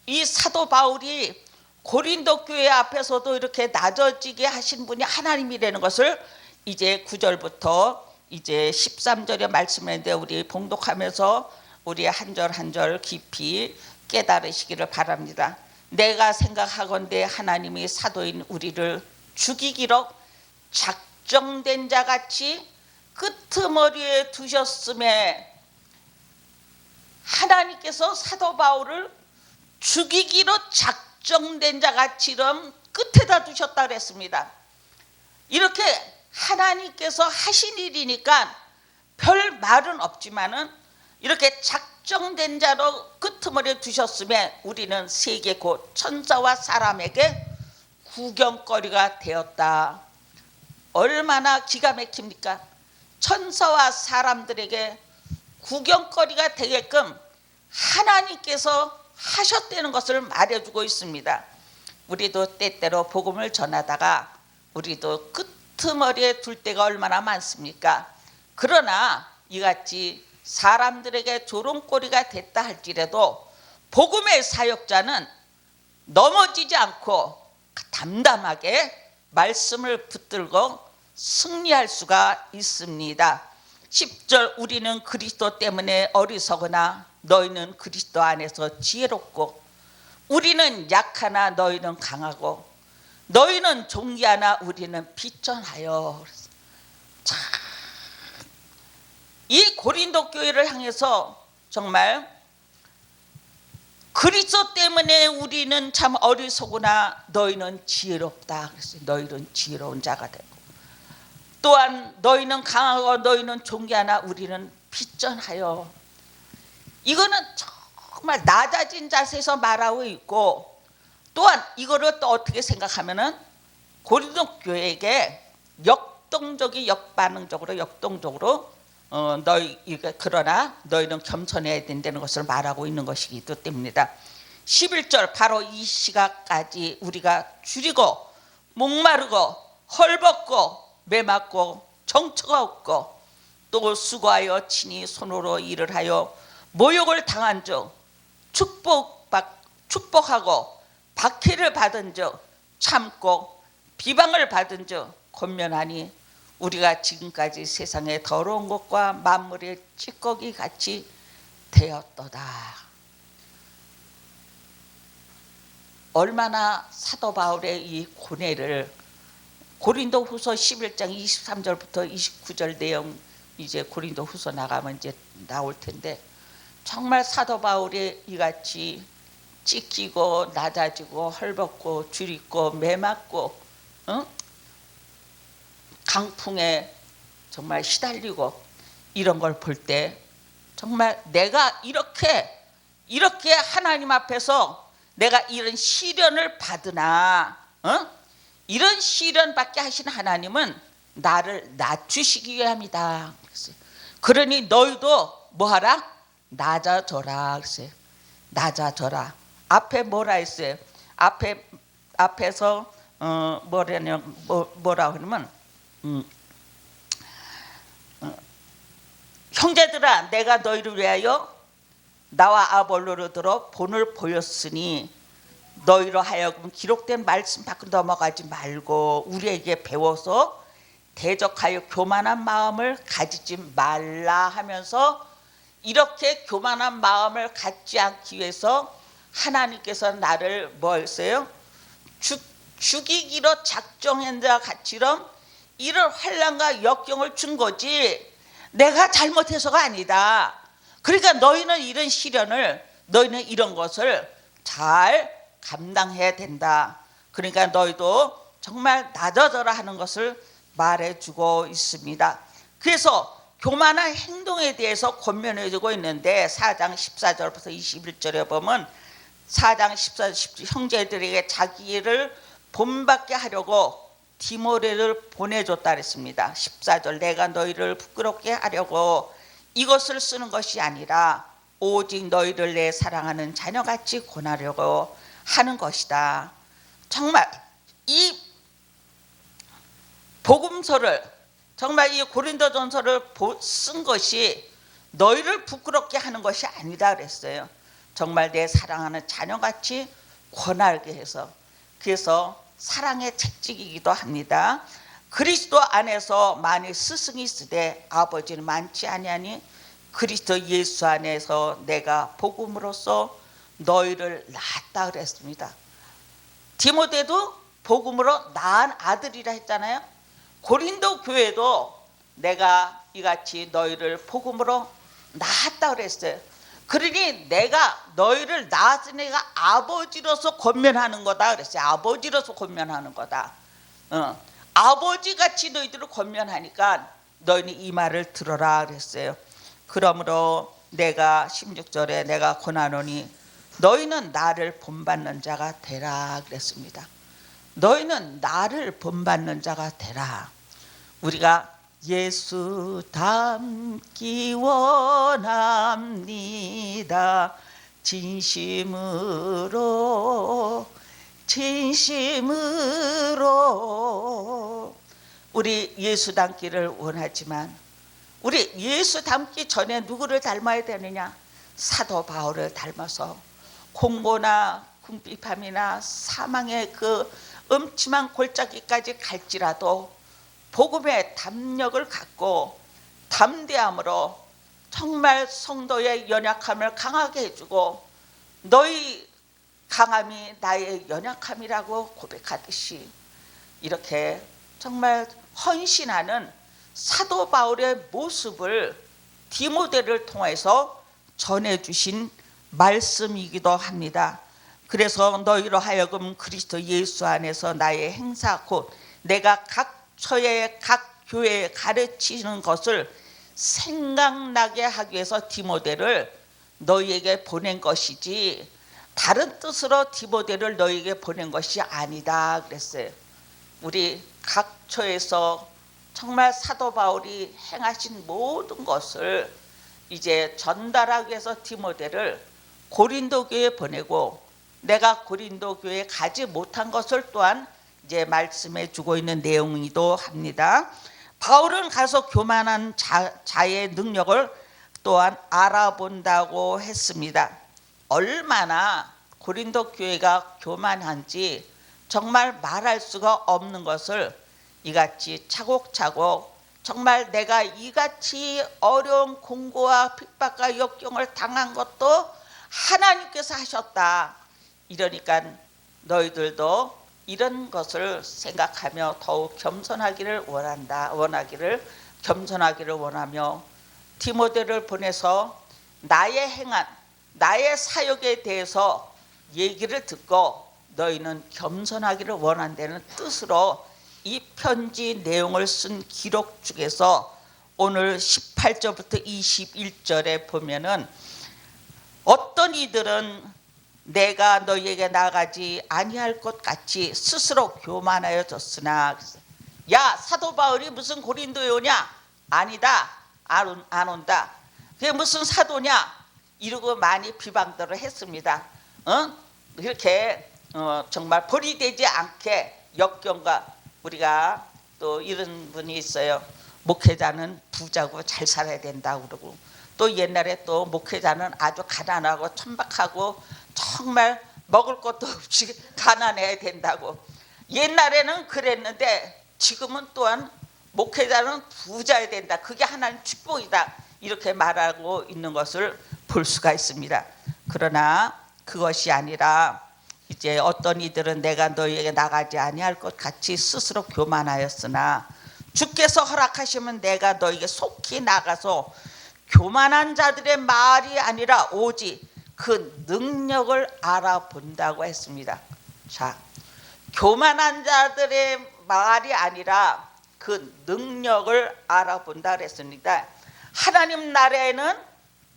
이 사도 바울이 고린도 교회 앞에서도 이렇게 낮아지게 하신 분이 하나님이라는 것을 이제 9절부터 이제 13절에 말씀했는데 우리 봉독하면서 우리 한 절 한 절 깊이 깨달으시기를 바랍니다. 내가 생각하건대 하나님이 사도인 우리를 죽이기로 작정된 자같이 끄트머리에 두셨음에 하나님께서 사도 바울을 죽이기로 작정된 자같이 끝에다 두셨다 그랬습니다. 이렇게 하나님께서 하신 일이니까 별 말은 없지만은 이렇게 작정된 자로 끄트머리에 두셨음에 우리는 세계 곧 천사와 사람에게 구경거리가 되었다. 얼마나 기가 막힙니까? 천사와 사람들에게 구경거리가 되게끔 하나님께서 하셨다는 것을 말해주고 있습니다. 우리도 때때로 복음을 전하다가 우리도 끄트머리에 둘 때가 얼마나 많습니까? 그러나 이같이 사람들에게 조롱거리가 됐다 할지라도 복음의 사역자는 넘어지지 않고 담담하게 말씀을 붙들고 승리할 수가 있습니다. 10절 우리는 그리스도 때문에 어리석으나 너희는 그리스도 안에서 지혜롭고 우리는 약하나 너희는 강하고 너희는 존귀하나 우리는 비천하여. 자, 이 고린도 교회를 향해서 정말 그리스도 때문에 우리는 참 어리석으나 너희는 지혜롭다 그랬어요. 너희는 지혜로운 자가 되고 또한 너희는 강하고 너희는 존귀하나 우리는 비천하여. 이거는 정말 낮아진 자세에서 말하고 있고 또한 이거를 또 어떻게 생각하면은 고린도 교회에게 역동적으로 그러나 너희는 겸손해야 된다는 것을 말하고 있는 것이기도 때문이다. 11절 바로 이 시각까지 우리가 줄이고 목마르고 헐벗고 매맞고 정처가 없고 또 수고하여 친히 손으로 일을 하여 모욕을 당한 즉 축복하고 박해를 받은 즉 참고 비방을 받은 즉 권면하니 우리가 지금까지 세상의 더러운 것과 만물의 찌꺼기 같이 되었도다. 얼마나 사도 바울의 이 고뇌를 고린도 후서 11장 23절부터 29절 내용 이제 고린도 후서 나가면 이제 나올 텐데 정말 사도 바울이 이같이 찢기고 낮아지고 헐벗고 줄이고 매맞고 강풍에 정말 시달리고 이런 걸 볼 때 정말 내가 이렇게 하나님 앞에서 내가 이런 시련을 받으나 이런 시련 받게 하신 하나님은 나를 낮추시기 위함이다. 그러니 너희도 뭐하라? 낮아져라. 낮아져라. 앞에 뭐라 했어요? 앞에서 뭐라 그러면 형제들아 내가 너희를 위하여 나와 아볼로를 들어 본을 보였으니 너희로 하여금 기록된 말씀 밖으로 넘어가지 말고 우리에게 배워서 대적하여 교만한 마음을 가지지 말라 하면서 이렇게 교만한 마음을 갖지 않기 위해서 하나님께서 나를 뭐 했어요? 죽이기로 작정한 자 같이럼 이런 환난과 역경을 준 거지 내가 잘못해서가 아니다. 그러니까 너희는 이런 시련을 너희는 이런 것을 잘 감당해야 된다. 그러니까 너희도 정말 낮아져라 하는 것을 말해주고 있습니다. 그래서 교만한 행동에 대해서 권면해주고 있는데 4장 14절부터 21절에 보면 4장 14절 형제들에게 자기를 본받게 하려고 디모데를 보내줬다 그랬습니다. 14절 내가 너희를 부끄럽게 하려고 이것을 쓰는 것이 아니라 오직 너희를 내 사랑하는 자녀같이 권하려고 하는 것이다. 정말 이 복음서를 정말 이 고린도전서를 쓴 것이 너희를 부끄럽게 하는 것이 아니다 그랬어요. 정말 내 사랑하는 자녀같이 권하게 해서, 그래서 사랑의 채찍이기도 합니다. 그리스도 안에서 만일 스승이 있으되 아버지는 많지 아니하니 그리스도 예수 안에서 내가 복음으로써 너희를 낳았다 그랬습니다. 디모데도 복음으로 낳은 아들이라 했잖아요. 고린도 교회도 내가 이같이 너희를 복음으로 낳았다 그랬어요. 그러니 내가 너희를 낳았으니 내가 아버지로서 권면하는 거다 그랬어요. 아버지로서 권면하는 거다. 아버지같이 너희들을 권면하니까 너희는 이 말을 들어라 그랬어요. 그러므로 내가 16절에 내가 권하노니 너희는 나를 본받는 자가 되라 그랬습니다. 너희는 나를 본받는 자가 되라. 우리가 예수 닮기 원합니다. 진심으로 우리 예수 닮기를 원하지만 우리 예수 닮기 전에 누구를 닮아야 되느냐? 사도 바울을 닮아서 공고나 궁핍함이나 사망의 그 음침한 골짜기까지 갈지라도 복음의 담력을 갖고 담대함으로 정말 성도의 연약함을 강하게 해주고 너희 강함이 나의 연약함이라고 고백하듯이 이렇게 정말 헌신하는 사도 바울의 모습을 디모데를 통해서 전해주신 말씀이기도 합니다. 그래서 너희로 하여금 그리스도 예수 안에서 나의 행사 곧 내가 각 처에 각 교회에 가르치는 것을 생각나게 하기 위해서 디모데를 너희에게 보낸 것이지 다른 뜻으로 디모데를 너희에게 보낸 것이 아니다 그랬어요. 우리 각 처에서 정말 사도 바울이 행하신 모든 것을 이제 전달하기 위해서 디모데를 고린도 교회에 보내고 내가 고린도 교회에 가지 못한 것을 또한 이제 말씀해 주고 있는 내용이기도 합니다. 바울은 가서 교만한 자의 능력을 또한 알아본다고 했습니다. 얼마나 고린도 교회가 교만한지 정말 말할 수가 없는 것을 이같이 차곡차곡 정말 내가 이같이 어려운 공고와 핍박과 역경을 당한 것도 하나님께서 하셨다. 이러니까 너희들도 이런 것을 생각하며 더욱 겸손하기를 겸손하기를 원하며 디모데를 보내서 나의 행한 나의 사역에 대해서 얘기를 듣고 너희는 겸손하기를 원한다는 뜻으로 이 편지 내용을 쓴 기록 중에서 오늘 18절부터 21절에 보면은 어떤 이들은 내가 너희에게 나가지 아니할 것 같이 스스로 교만하여졌으나 야 사도 바울이 무슨 고린도에 오냐? 아니다. 안 온다. 그게 무슨 사도냐? 이러고 많이 비방들을 했습니다. 이렇게 정말 벌이 되지 않게 역경과 우리가 또 이런 분이 있어요. 목회자는 부자고 잘 살아야 된다고 그러고 또 옛날에 또 목회자는 아주 가난하고 천박하고 정말 먹을 것도 없이 가난해야 된다고. 옛날에는 그랬는데 지금은 또한 목회자는 부자여야 된다. 그게 하나님 축복이다. 이렇게 말하고 있는 것을 볼 수가 있습니다. 그러나 그것이 아니라 이제 어떤 이들은 내가 너희에게 나가지 아니할 것 같이 스스로 교만하였으나 주께서 허락하시면 내가 너희에게 속히 나가서 교만한 자들의 말이 아니라 오직 그 능력을 알아본다고 했습니다. 자, 교만한 자들의 말이 아니라 그 능력을 알아본다 그랬습니다. 하나님 나라에는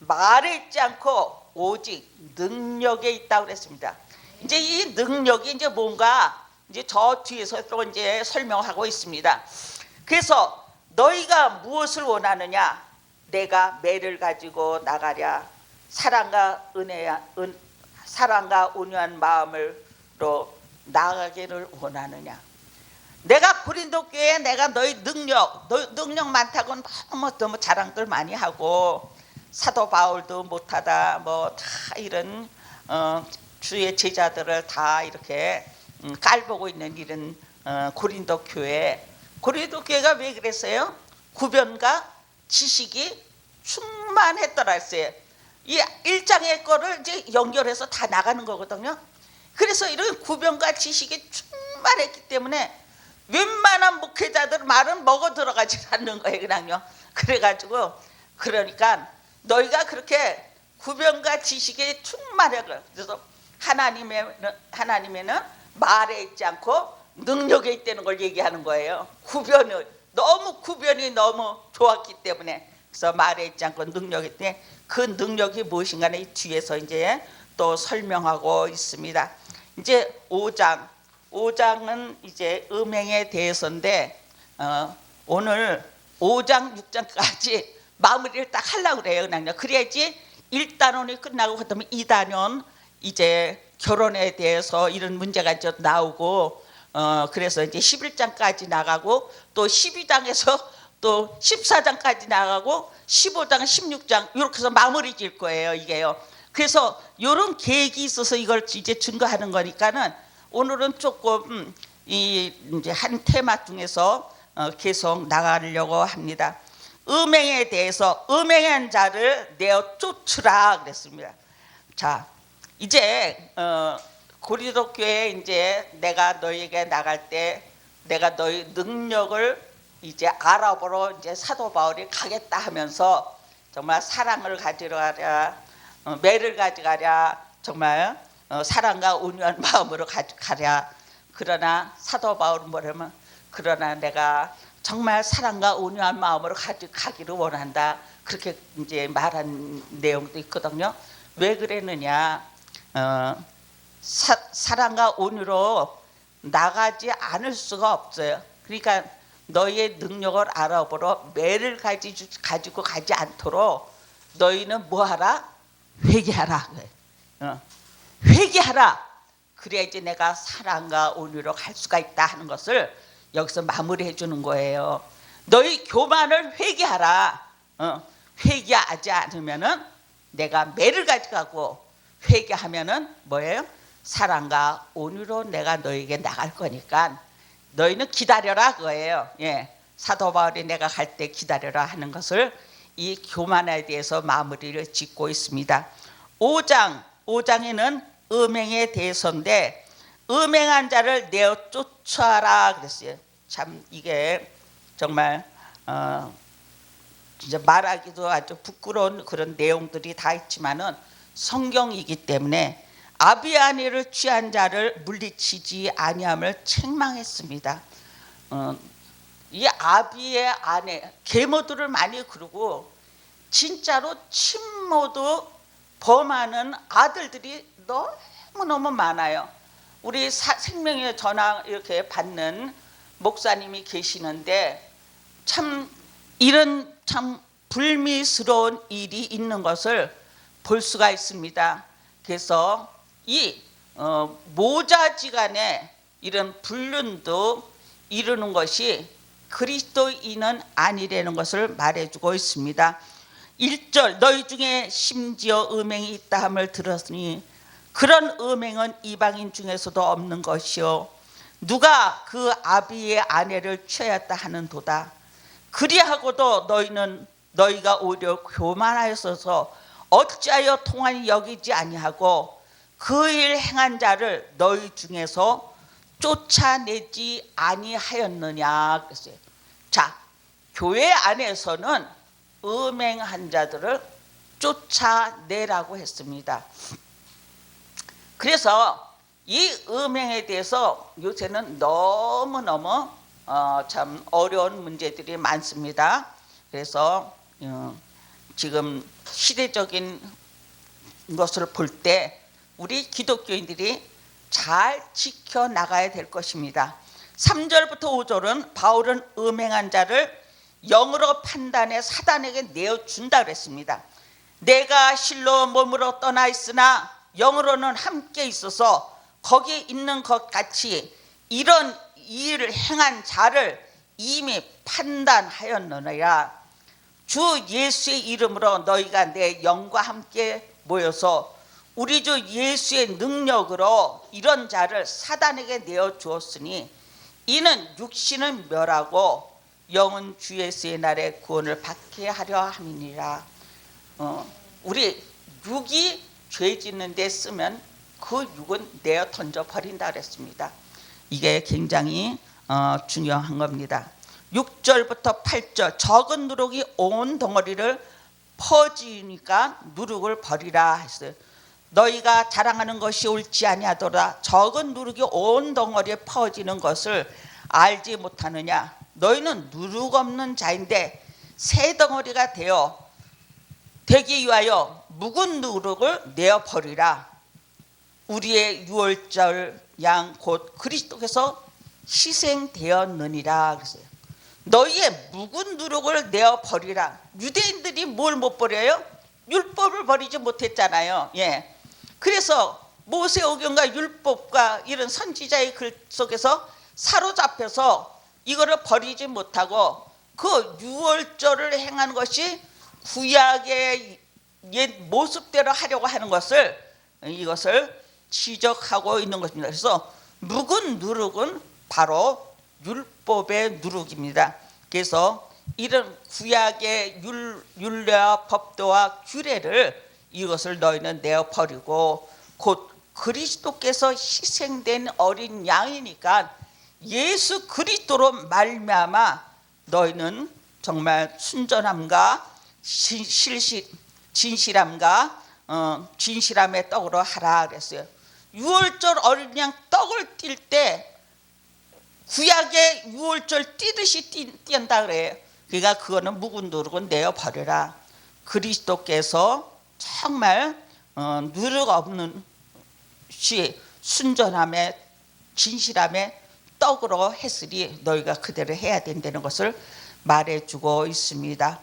말에 있지 않고 오직 능력에 있다고 그랬습니다. 이제 이 능력이 이제 뭔가 이제 저 뒤에서 또 이제 설명하고 있습니다. 그래서 너희가 무엇을 원하느냐? 내가 매를 가지고 나가랴. 사랑과 온유한 마음으로 나가기를 원하느냐? 내가 고린도 교회에 내가 너희 능력 많다고 너무 자랑들 많이 하고 사도 바울도 못하다 뭐 다 이런 주의 제자들을 다 이렇게 깔보고 있는 이런 고린도 교회가 왜 그랬어요? 구변과 지식이 충만했더라 했어요. 이 1장의 거를 이제 연결해서 다 나가는 거거든요. 그래서 이런 구변과 지식이 충만했기 때문에 웬만한 목회자들 말은 먹어 들어가지 않는 거예요. 그냥요. 그래가지고 그러니까 너희가 그렇게 구변과 지식에 충만해. 그래서 하나님에는 말에 있지 않고 능력에 있다는 걸 얘기하는 거예요. 구변이 너무 좋았기 때문에. 그래서 말에 있지 않고 능력이 있대. 그 능력이 무엇인가는 이 뒤에서 이제 또 설명하고 있습니다. 이제 5장은 이제 음행에 대해서인데 오늘 5장 6장까지 마무리를 딱 하려고 그래요. 그냥요. 그래야지 1단원이 끝나고 그다음에 2단원 이제 결혼에 대해서 이런 문제가 이제 나오고 그래서 이제 11장까지 나가고 또 12장에서 또 14장까지 나가고 15장, 16장 이렇게 해서 마무리 질 거예요. 이게요. 그래서 이런 계획이 있어서 이걸 이제 증거하는 거니까는 오늘은 조금 이제 한 테마 중에서 계속 나가려고 합니다. 음행에 대해서 음행한 자를 내어 쫓으라 그랬습니다. 자, 이제 고린도 교회에 이제 내가 너희에게 나갈 때 내가 너희 능력을 이제 알아보러 이제 사도 바울이 가겠다 하면서 정말 사랑을 가지러 가랴, 매를 가져가랴, 정말 사랑과 온유한 마음으로 가랴. 그러나 사도 바울은 뭐냐면 그러나 내가 정말 사랑과 온유한 마음으로 가기를 원한다. 그렇게 이제 말한 내용도 있거든요. 왜 그랬느냐? 사랑과 온유로 나가지 않을 수가 없어요. 그러니까 너희의 능력을 알아보러 매를 가지고 가지 않도록 너희는 뭐하라? 회개하라. 회개하라. 그래야지 내가 사랑과 온유로 갈 수가 있다 하는 것을 여기서 마무리해 주는 거예요. 너희 교만을 회개하라. 회개하지 않으면은 내가 매를 가져가고 회개하면은 뭐예요? 사랑과 온유로 내가 너에게 나갈 거니까 너희는 기다려라 그거예요. 예, 사도 바울이 내가 갈 때 기다려라 하는 것을 이 교만에 대해서 마무리를 짓고 있습니다. 5장에는 음행에 대해서인데 음행한 자를 내어 쫓아라 그랬어요. 참 이게 정말 진짜 말하기도 아주 부끄러운 그런 내용들이 다 있지만은 성경이기 때문에 아비의 아내를 취한 자를 물리치지 아니함을 책망했습니다. 이 아비의 아내 계모들을 많이 그러고 진짜로 친모도 범하는 아들들이 너무너무 많아요. 우리 생명의 전화 이렇게 받는 목사님이 계시는데 참 이런 참 불미스러운 일이 있는 것을 볼 수가 있습니다. 그래서 이 모자지간에 이런 불륜도 이루는 것이 그리스도인은 아니라는 것을 말해주고 있습니다. 1절 너희 중에 심지어 음행이 있다 함을 들었으니 그런 음행은 이방인 중에서도 없는 것이요 누가 그 아비의 아내를 취하였다 하는도다. 그리하고도 너희가 오히려 교만하여서 어찌하여 통한이 여기지 아니하고 그 일 행한 자를 너희 중에서 쫓아내지 아니하였느냐 그랬어요. 자, 교회 안에서는 음행한 자들을 쫓아내라고 했습니다. 그래서 이 음행에 대해서 요새는 너무너무 참 어려운 문제들이 많습니다. 그래서 지금 시대적인 것을 볼 때 우리 기독교인들이 잘 지켜나가야 될 것입니다. 3절부터 5절은 바울은 음행한 자를 영으로 판단해 사단에게 내어준다 그랬습니다. 내가 실로 몸으로 떠나 있으나 영으로는 함께 있어서 거기에 있는 것 같이 이런 일을 행한 자를 이미 판단하였느니라. 주 예수의 이름으로 너희가 내 영과 함께 모여서 우리 주 예수의 능력으로 이런 자를 사단에게 내어주었으니 이는 육신은 멸하고 영은 주 예수의 날에 구원을 받게 하려 함이니라. 우리 육이 죄 짓는 데 쓰면 그 육은 내어 던져 버린다 그랬습니다. 이게 굉장히 중요한 겁니다. 6절부터 8절 적은 누룩이 온 덩어리를 퍼지니까 누룩을 버리라 했어요. 너희가 자랑하는 것이 옳지 아니하더라. 적은 누룩이 온 덩어리에 퍼지는 것을 알지 못하느냐. 너희는 누룩 없는 자인데 새 덩어리가 되기 위하여 묵은 누룩을 내어 버리라. 우리의 유월절 양 곧 그리스도께서 희생되었느니라 그랬어요. 너희의 묵은 누룩을 내어 버리라. 유대인들이 뭘 못 버려요? 율법을 버리지 못했잖아요. 예. 그래서 모세오경과 율법과 이런 선지자의 글 속에서 사로잡혀서 이거를 버리지 못하고 그 유월절을 행한 것이 구약의 옛 모습대로 하려고 하는 것을 이것을 지적하고 있는 것입니다. 그래서 묵은 누룩은 바로 율법의 누룩입니다. 그래서 이런 구약의 율례와 법도와 규례를 이것을 너희는 내어 버리고 곧 그리스도께서 희생된 어린 양이니까 예수 그리스도로 말미암아 너희는 정말 순전함과 진실함과 진실함의 떡으로 하라 그랬어요. 유월절 어린 양 떡을 띨 때 구약의 유월절 띠듯이 띨다 그래요. 그러니까 그거는 묵은 누룩은 내어 버려라. 그리스도께서 정말 누룩 없는 순전함의 진실함의 떡으로 했으니 너희가 그대로 해야 된다는 것을 말해주고 있습니다.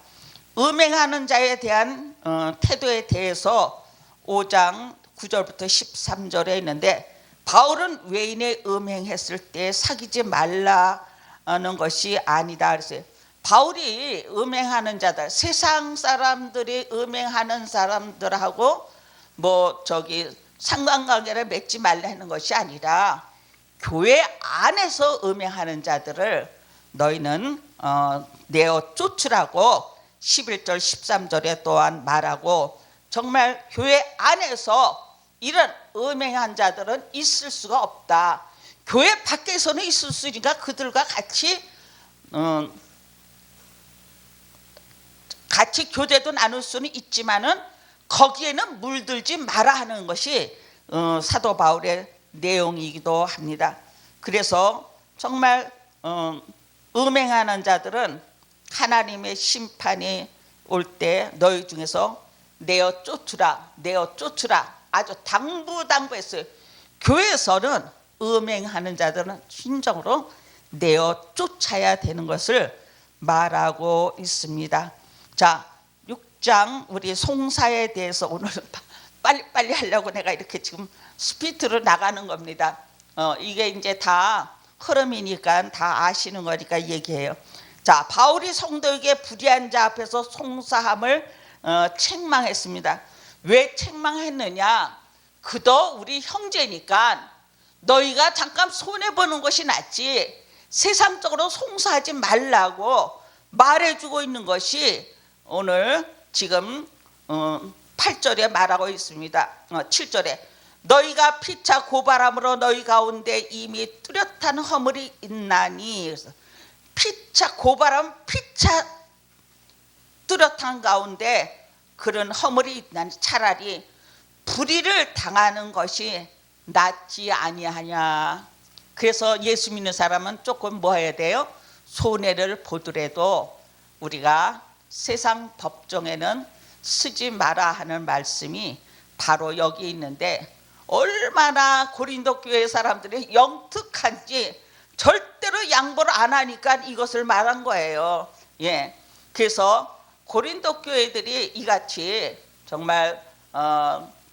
음행하는 자에 대한 태도에 대해서 5장 9절부터 13절에 있는데 바울은 외인의 음행했을 때 사귀지 말라는 것이 아니다 그랬어요. 바울이 음행하는 자들, 세상 사람들이 음행하는 사람들하고 상관관계를 맺지 말라는 것이 아니라 교회 안에서 음행하는 자들을 너희는 내어 쫓으라고 11절 13절에 또한 말하고 정말 교회 안에서 이런 음행한 자들은 있을 수가 없다. 교회 밖에서는 있을 수 있으니까 그들과 같이 교제도 나눌 수는 있지만은 거기에는 물들지 마라 하는 것이 사도 바울의 내용이기도 합니다. 그래서 정말 음행하는 자들은 하나님의 심판이 올 때 너희 중에서 내어 쫓으라 아주 당부했어요. 교회에서는 음행하는 자들은 진정으로 내어 쫓아야 되는 것을 말하고 있습니다. 자, 6장 우리 송사에 대해서 오늘 빨리 하려고 내가 이렇게 지금 스피드로 나가는 겁니다. 이게 이제 다 흐름이니까 다 아시는 거니까 얘기해요. 자, 바울이 성도에게 불의한 자 앞에서 송사함을 책망했습니다. 왜 책망했느냐? 그도 우리 형제니까 너희가 잠깐 손해보는 것이 낫지 세상적으로 송사하지 말라고 말해주고 있는 것이 오늘 지금 8절에 말하고 있습니다. 7절에 너희가 피차 고발함으로 너희 가운데 이미 뚜렷한 허물이 있나니. 피차 고발함 피차 뚜렷한 가운데 그런 허물이 있나니 차라리 불의를 당하는 것이 낫지 아니하냐. 그래서 예수 믿는 사람은 조금 뭐 해야 돼요? 손해를 보더라도 우리가 세상 법정에는 쓰지 마라 하는 말씀이 바로 여기 있는데, 얼마나 고린도 교회 사람들이 영특한지 절대로 양보를 안 하니까 이것을 말한 거예요. 예, 그래서 고린도 교회들이 이같이 정말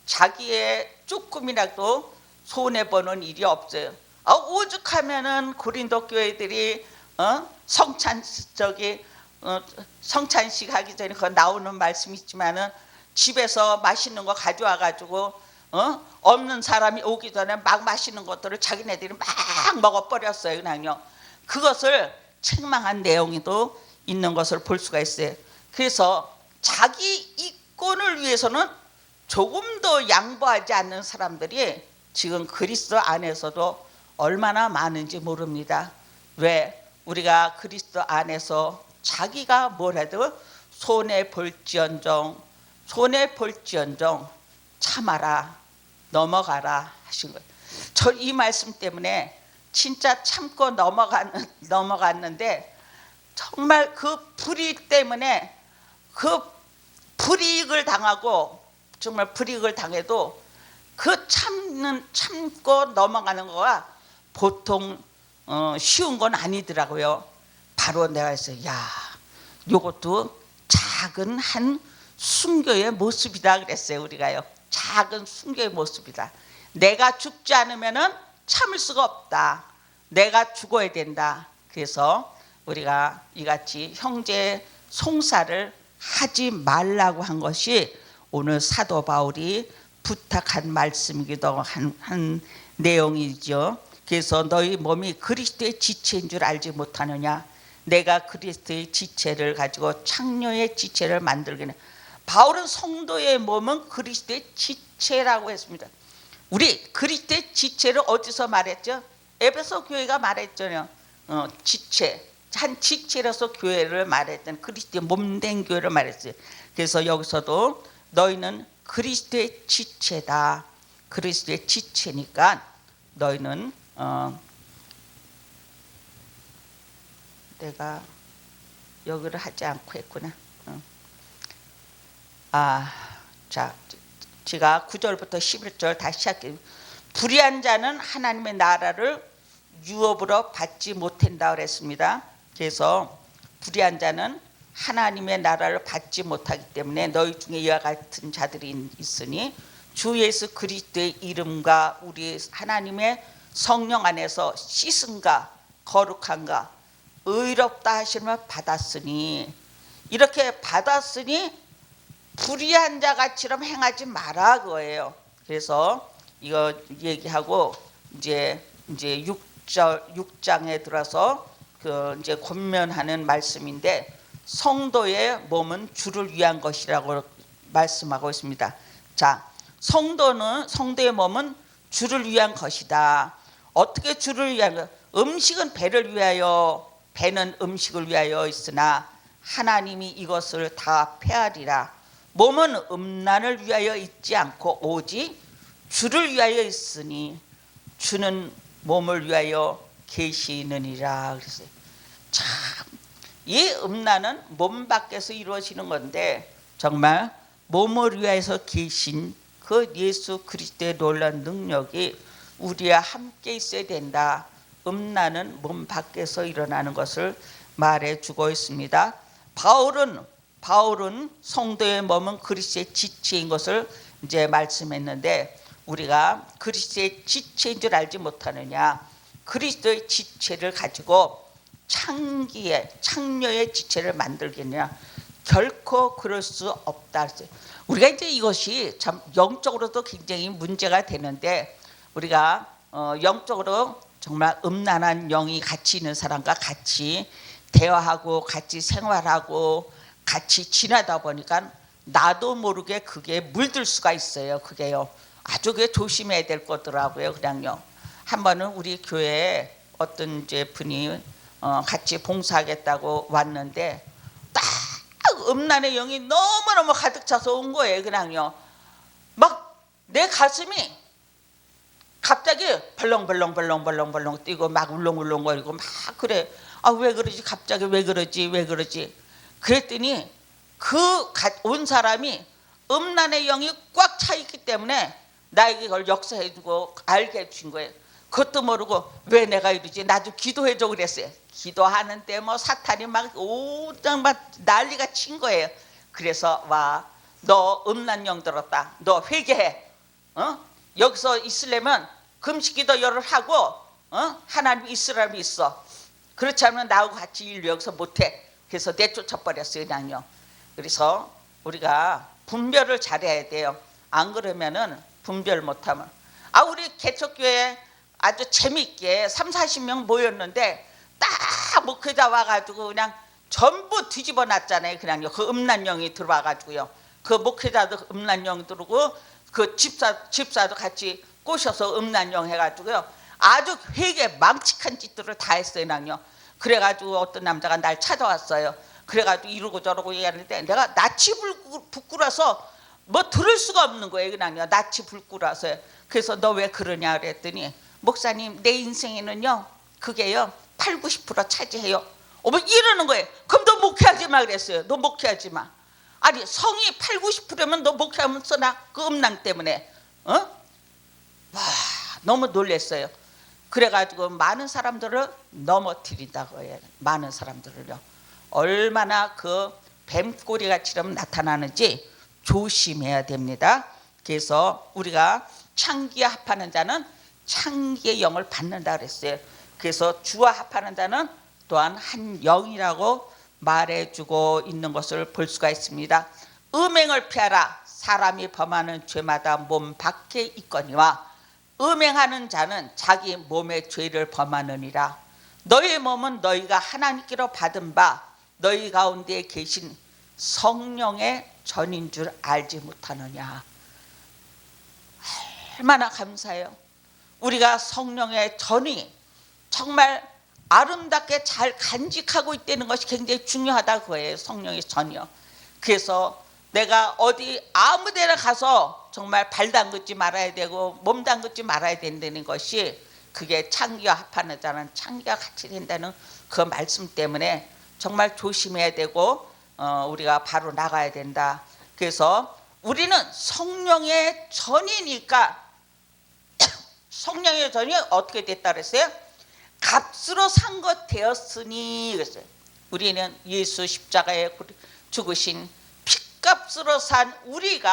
자기의 조금이라도 손해 보는 일이 없어요. 오죽하면은 고린도 교회들이 성찬식 하기 전에 그 나오는 말씀이 있지만은 집에서 맛있는 거 가져와 가지고 없는 사람이 오기 전에 막 맛있는 것들을 자기네들이 막 먹어버렸어요. 그냥요. 그것을 책망한 내용이도 있는 것을 볼 수가 있어요. 그래서 자기 이권을 위해서는 조금 더 양보하지 않는 사람들이 지금 그리스도 안에서도 얼마나 많은지 모릅니다. 왜? 우리가 그리스도 안에서 자기가 뭘 해도 손해볼지언정 참아라, 넘어가라 하신 거예요. 저 이 말씀 때문에 진짜 참고 넘어갔는데, 정말 그 불이익 때문에 그 불이익을 당하고, 정말 불이익을 당해도 그 참고 넘어가는 거가 보통 쉬운 건 아니더라고요. 바로 내가 했어요. 야, 요것도 작은 한 순교의 모습이다 그랬어요. 우리가요, 작은 순교의 모습이다. 내가 죽지 않으면은 참을 수가 없다. 내가 죽어야 된다. 그래서 우리가 이같이 형제 송사를 하지 말라고 한 것이 오늘 사도 바울이 부탁한 말씀이기도 한 내용이죠. 그래서 너희 몸이 그리스도의 지체인 줄 알지 못하느냐. 내가 그리스도의 지체를 가지고 창녀의 지체를 만들겠네. 바울은 성도의 몸은 그리스도의 지체라고 했습니다. 우리 그리스도의 지체를 어디서 말했죠? 에베소 교회가 말했잖아요. 지체, 한 지체로서 교회를 말했던, 그리스도의 몸된 교회를 말했어요. 그래서 여기서도 너희는 그리스도의 지체다. 그리스도의 지체니까 너희는 내가 여기를 하지 않고 했구나. 자, 제가 9절부터 11절 다시 시작해요. 불의한 자는 하나님의 나라를 유업으로 받지 못한다 그랬습니다. 그래서 불의한 자는 하나님의 나라를 받지 못하기 때문에 너희 중에 이와 같은 자들이 있으니 주 예수 그리스도의 이름과 우리 하나님의 성령 안에서 씻음과 거룩함과 의롭다 하심을 받았으니, 이렇게 받았으니 불의한 자같이럼 행하지 마라 그거예요. 그래서 이거 얘기하고 이제 6장에 들어서 그 이제 권면하는 말씀인데, 성도의 몸은 주를 위한 것이라고 말씀하고 있습니다. 자, 성도의 몸은 주를 위한 것이다. 어떻게 주를 위한 것? 음식은 배를 위하여, 배는 음식을 위하여 있으나 하나님이 이것을 다 폐하리라. 몸은 음란을 위하여 있지 않고 오직 주를 위하여 있으니 주는 몸을 위하여 계시느니라 그랬어요. 참, 이 음란은 몸 밖에서 이루어지는 건데, 정말 몸을 위하여서 계신 그 예수 그리스도의 놀라운 능력이 우리와 함께 있어야 된다. 음란은 몸 밖에서 일어나는 것을 말해주고 있습니다. 바울은 성도의 몸은 그리스도의 지체인 것을 이제 말씀했는데, 우리가 그리스도의 지체인 줄 알지 못하느냐. 그리스도의 지체를 가지고 창녀의 지체를 만들겠냐. 결코 그럴 수 없다. 우리가 이제 이것이 참 영적으로도 굉장히 문제가 되는데, 우리가 영적으로 정말 음란한 영이 같이 있는 사람과 같이 대화하고 같이 생활하고 같이 지내다 보니까 나도 모르게 그게 물들 수가 있어요. 그게요, 아주 그게 조심해야 될 거더라고요. 그냥요. 한 번은 우리 교회에 어떤 이제 분이 같이 봉사하겠다고 왔는데, 딱 음란의 영이 너무너무 가득 차서 온 거예요. 그냥요. 막 내 가슴이 갑자기 벌렁벌렁 뛰고 막 울렁울렁거리고 막 그래. 왜 그러지? 갑자기 왜 그러지? 그랬더니 온 사람이 음란의 영이 꽉 차 있기 때문에 나에게 그걸 역사해주고 알게 해준 거예요. 그것도 모르고 왜 내가 이러지? 나도 기도해줘 그랬어요. 기도하는데 뭐 사탄이 막 오장 막 난리가 친 거예요. 그래서 와, 너 음란 영 들었다. 너 회개해. 여기서 있으려면 금식기도 열을 하고 하나님 있으라면 있어. 그렇지 않으면 나하고 같이 일 여기서 못해. 그래서 내쫓아 버렸어요, 그냥요. 그래서 우리가 분별을 잘해야 돼요. 안 그러면은 분별 못하면 우리 개척교회 아주 재밌게 30-40명 모였는데 딱 목회자 와가지고 그냥 전부 뒤집어 놨잖아요. 그냥요. 그 음란령이 들어와가지고요. 그 목회자도 음란령 들어오고 그 집사도 같이 꼬셔서 음란령 해가지고요. 아주 회개 망측한 짓들을 다 했어요. 그냥요. 그래가지고 어떤 남자가 날 찾아왔어요. 그래가지고 이러고 저러고 얘기하는데 내가 낯이 부끄러서 뭐 들을 수가 없는 거예요. 그냥요. 낯이 부끄러서요. 그래서 너 왜 그러냐 그랬더니 목사님 내 인생에는요 그게요 80-90% 차지해요. 뭐 이러는 거예요. 그럼 너 목회하지 마 그랬어요. 너 목회하지 마. 아니 성이 80-90%면 너 목회하면 써나 그 음란 때문에. 와 너무 놀랐어요. 그래가지고 많은 사람들을 넘어뜨린다고 해요. 많은 사람들을요. 얼마나 그 뱀꼬리같이럼 나타나는지 조심해야 됩니다. 그래서 우리가 창기에 합하는 자는 창기의 영을 받는다 그랬어요. 그래서 주와 합하는 자는 또한 한 영이라고 말해주고 있는 것을 볼 수가 있습니다. 음행을 피하라. 사람이 범하는 죄마다 몸 밖에 있거니와 음행하는 자는 자기 몸의 죄를 범하느니라. 너희 몸은 너희가 하나님께로 받은 바 너희 가운데 계신 성령의 전인 줄 알지 못하느냐. 얼마나 감사해요. 우리가 성령의 전이 정말 아름답게 잘 간직하고 있다는 것이 굉장히 중요하다고 해요. 성령의 전이요. 그래서 내가 어디 아무 데나 가서 정말 발 담그지 말아야 되고 몸 담그지 말아야 된다는 것이 그게 창기와 합하는 자는 창기가 같이 된다는 그 말씀 때문에 정말 조심해야 되고 우리가 바로 나가야 된다. 그래서 우리는 성령의 전이니까 성령의 전이 어떻게 됐다 그랬어요? 값으로 산 것 되었으니 그랬어요. 우리는 예수 십자가에 죽으신 핏값으로 산 우리가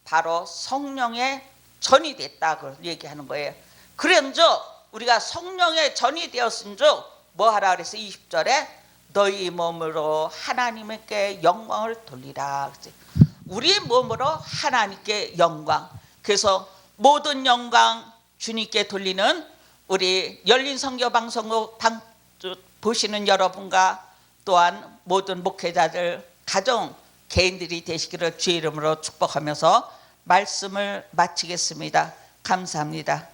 바로 성령의 전이 됐다고 얘기하는 거예요. 그런즉 우리가 성령의 전이 되었은즉 뭐 하라 그랬어요? 20절에 너희 몸으로 하나님께 영광을 돌리라. 우리 몸으로 하나님께 영광. 그래서 모든 영광 주님께 돌리는 우리 열린 선교 방송국 보시는 여러분과 또한 모든 목회자들 가정 개인들이 되시기를 주의 이름으로 축복하면서 말씀을 마치겠습니다. 감사합니다.